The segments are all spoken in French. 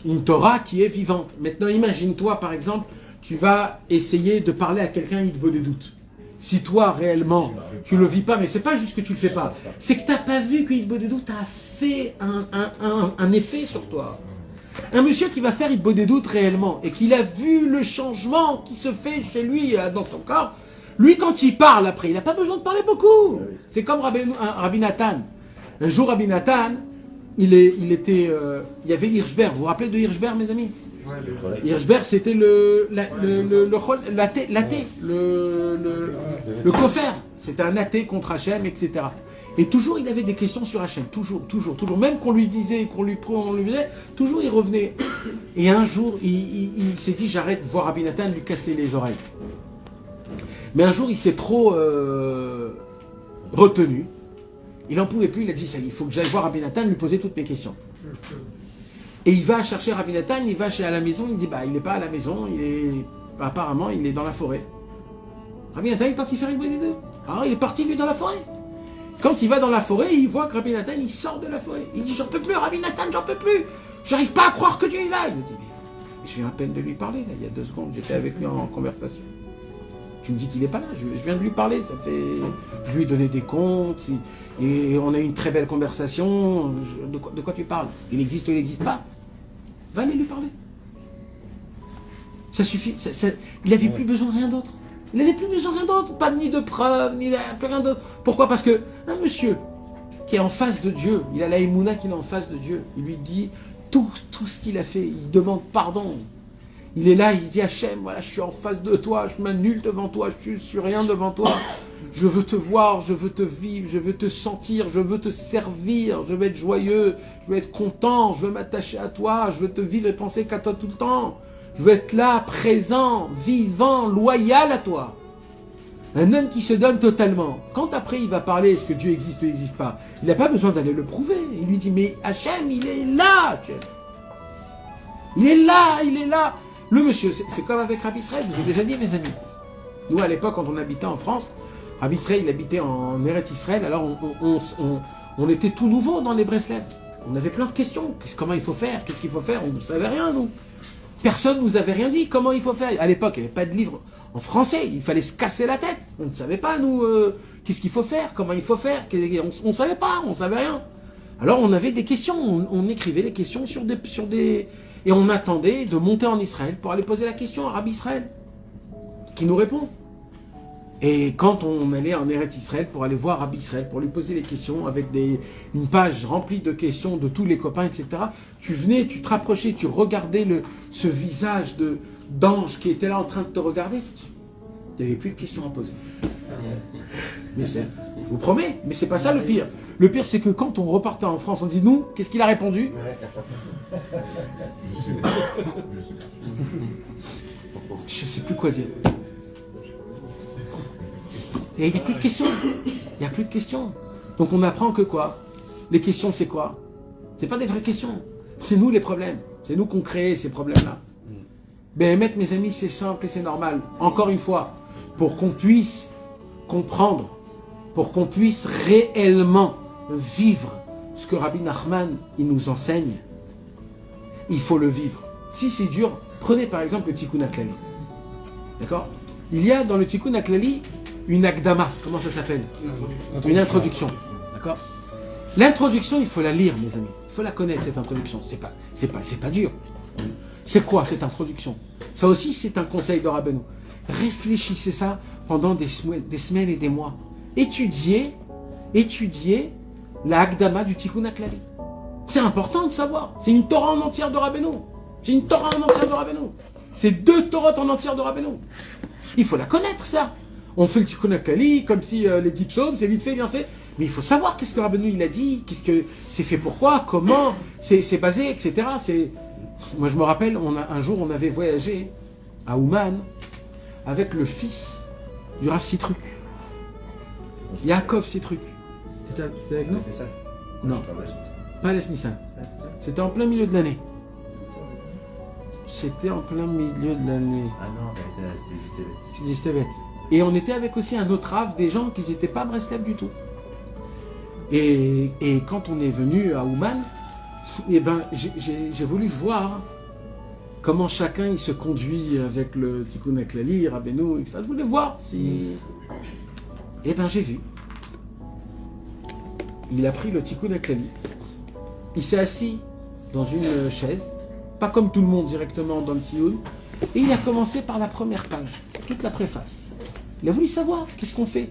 Une Torah qui est vivante. Maintenant, imagine-toi, par exemple, tu vas essayer de parler à quelqu'un Hitbo des doutes. Si toi, réellement, tu le vis pas, mais c'est pas juste que tu le fais pas, c'est que tu n'as pas vu que Hitbo des doutes a fait un effet sur toi. Un monsieur qui va faire Hitbo des doutes réellement, et qu'il a vu le changement qui se fait chez lui, dans son corps, lui, quand il parle après, il n'a pas besoin de parler beaucoup. C'est comme Rabbi Nathan. Un jour, Rabbi Nathan, il y avait Hirschberg. Vous vous rappelez de Hirschberg, mes amis? Hirschberg, c'était le kofer. C'était un athée contre Hachem, etc. Et toujours, il avait des questions sur Hachem. Toujours. Même qu'on lui disait, on lui disait, toujours il revenait. Et un jour, il s'est dit, j'arrête de voir Rabbi Nathan lui casser les oreilles. Mais un jour, il s'est trop retenu. Il n'en pouvait plus, il a dit, ça, il faut que j'aille voir Rabbi Nathan, lui poser toutes mes questions. Et il va chercher Rabbi Nathan, il va à la maison, il dit, il n'est pas à la maison, apparemment, il est dans la forêt. Rabbi Nathan est parti faire une bonne idée. Alors, il est parti, lui, dans la forêt. Quand il va dans la forêt, il voit que Rabbi Nathan, il sort de la forêt. Il dit, j'en peux plus, Rabbi Nathan, j'en peux plus. J'arrive pas à croire que Dieu est là. Il me dit, mais je viens à peine de lui parler, là, il y a 2 secondes, j'étais avec lui en conversation. Tu me dis qu'il n'est pas là, je viens de lui parler, je lui ai donné des comptes, et on a eu une très belle conversation. De quoi tu parles? Il existe ou il n'existe pas? Va aller lui parler. Ça suffit, il n'avait plus besoin de rien d'autre. Il n'avait plus besoin de rien d'autre, pas ni de preuves, ni plus rien d'autre. Pourquoi? Parce que un monsieur qui est en face de Dieu, il a la émouna qu'il est en face de Dieu, il lui dit tout ce qu'il a fait, il demande pardon. Il est là, il dit Hachem, voilà, je suis en face de toi, je m'annule devant toi, je suis rien devant toi. Je veux te voir, je veux te vivre, je veux te sentir, je veux te servir, je veux être joyeux, je veux être content, je veux m'attacher à toi, je veux te vivre et penser qu'à toi tout le temps. Je veux être là, présent, vivant, loyal à toi. Un homme qui se donne totalement. Quand après il va parler, est-ce que Dieu existe ou n'existe pas, il n'a pas besoin d'aller le prouver. Il lui dit, mais Hachem, il est là, Hachem. Il est là, il est là. Le monsieur, c'est comme avec Rabbi Israël, je vous ai déjà dit, mes amis. Nous, à l'époque, quand on habitait en France, Rabbi Israël, il habitait en Eretz Israël, alors on était tout nouveau dans les Breslev. On avait plein de questions. Comment il faut faire? Qu'est-ce qu'il faut faire? On ne savait rien, nous. Personne ne nous avait rien dit. Comment il faut faire? À l'époque, il n'y avait pas de livre en français. Il fallait se casser la tête. On ne savait pas, nous, qu'est-ce qu'il faut faire? Comment il faut faire? On ne savait pas, on ne savait rien. Alors, on avait des questions. On écrivait les questions sur des... Et on attendait de monter en Israël pour aller poser la question à Rabbi Israël, qui nous répond. Et quand on allait en Eretz Israël pour aller voir Rabbi Israël, pour lui poser les questions, avec une page remplie de questions de tous les copains, etc., tu venais, tu te rapprochais, tu regardais ce visage d'ange qui était là en train de te regarder. Il n'y avait plus de questions à poser. Mais je vous promets, mais c'est pas ça le pire. Le pire, c'est que quand on repartait en France, on dit, nous, qu'est-ce qu'il a répondu? Je sais plus quoi dire. Et il n'y a plus de questions. Il n'y a plus de questions. Donc on apprend que quoi? Les questions, c'est quoi? C'est pas des vraies questions. C'est nous les problèmes. C'est nous qu'on crée ces problèmes-là. Ben, mes amis, c'est simple et c'est normal. Encore une fois, pour qu'on puisse comprendre, pour qu'on puisse réellement vivre ce que Rabbi Nachman il nous enseigne, il faut le vivre. Si c'est dur, prenez par exemple le Tikkun HaKlali. D'accord? Il y a dans le Tikkun HaKlali une Akdama. Comment ça s'appelle? Une introduction. D'accord? L'introduction, il faut la lire, mes amis. Il faut la connaître, cette introduction. C'est pas dur. C'est quoi cette introduction? Ça aussi, c'est un conseil de Rabbeinu. Réfléchissez ça pendant des semaines et des mois. Étudiez la Akdama du Tikkun HaKlali. C'est important de savoir. C'est une Torah en entière de Rabbeinu. C'est une Torah en entière de Rabbeinu. C'est 2 Torahs en entière de Rabbeinu. Il faut la connaître, ça. On fait le Tikkun HaKlali comme si les 10 psaumes, c'est vite fait, bien fait. Mais il faut savoir qu'est-ce que Rabbeinu il a dit, qu'est-ce que c'est fait pourquoi, comment, c'est basé, etc. Moi, je me rappelle, un jour, on avait voyagé à Ouman avec le fils du Rav Sitruk. Yaakov Sitruk. T'étais avec nous? Non, pas Aleph Nissan. C'était en plein milieu de l'année. C'était en plein milieu de l'année. Ah non, c'était Distevet. Et on était avec aussi un autre Rav, des gens qui n'étaient pas Breslev du tout. Et quand on est venu à Ouman, eh ben, j'ai voulu voir comment chacun il se conduit avec le Tikkun HaKlali, Rabbeinu, etc. Je voulais voir si... Eh ben, j'ai vu. Il a pris le Tikkun HaKlali. Il s'est assis dans une chaise, pas comme tout le monde directement dans le Tioun, et il a commencé par la première page, toute la préface. Il a voulu savoir qu'est-ce qu'on fait.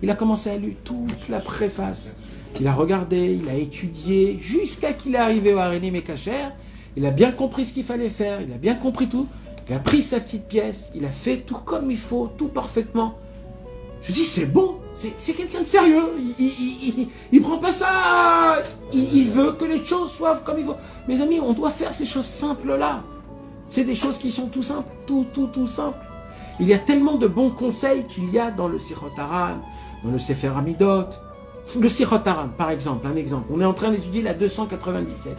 Il a commencé à lire toute la préface. Il a regardé, il a étudié, jusqu'à qu'il est arrivé au Harenim et Kacher. Il a bien compris ce qu'il fallait faire, il a bien compris tout. Il a pris sa petite pièce, il a fait tout comme il faut, tout parfaitement. Je dis, c'est bon, c'est quelqu'un de sérieux. Il prend pas ça, il veut que les choses soient comme il faut. Mes amis, on doit faire ces choses simples-là. C'est des choses qui sont tout simples, tout simples. Il y a tellement de bons conseils qu'il y a dans le Sichot Haran, dans le Sefer Amidot. Le Sichot Haran, par exemple, un exemple. On est en train d'étudier la 297.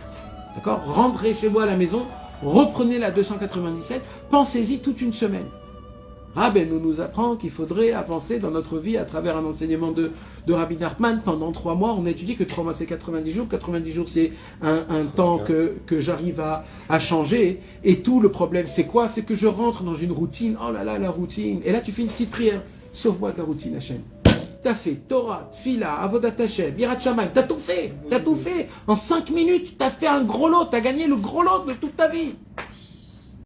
D'accord? Rentrez chez vous à la maison, reprenez la 297, pensez-y toute une semaine. Rabbeinu nous apprend qu'il faudrait avancer dans notre vie à travers un enseignement de Rabbi Nachman pendant 3 mois. On a étudié que 3 mois c'est 90 jours. 90 jours c'est un temps que j'arrive à changer. Et tout le problème c'est quoi? C'est que je rentre dans une routine. Oh là là, la routine. Et là tu fais une petite prière. Sauve-moi de la routine, Hachem. T'as fait Torah, Tfila, Avodat Hashem, Yirat Shamayim. T'as tout fait. En 5 minutes, t'as fait un gros lot. T'as gagné le gros lot de toute ta vie.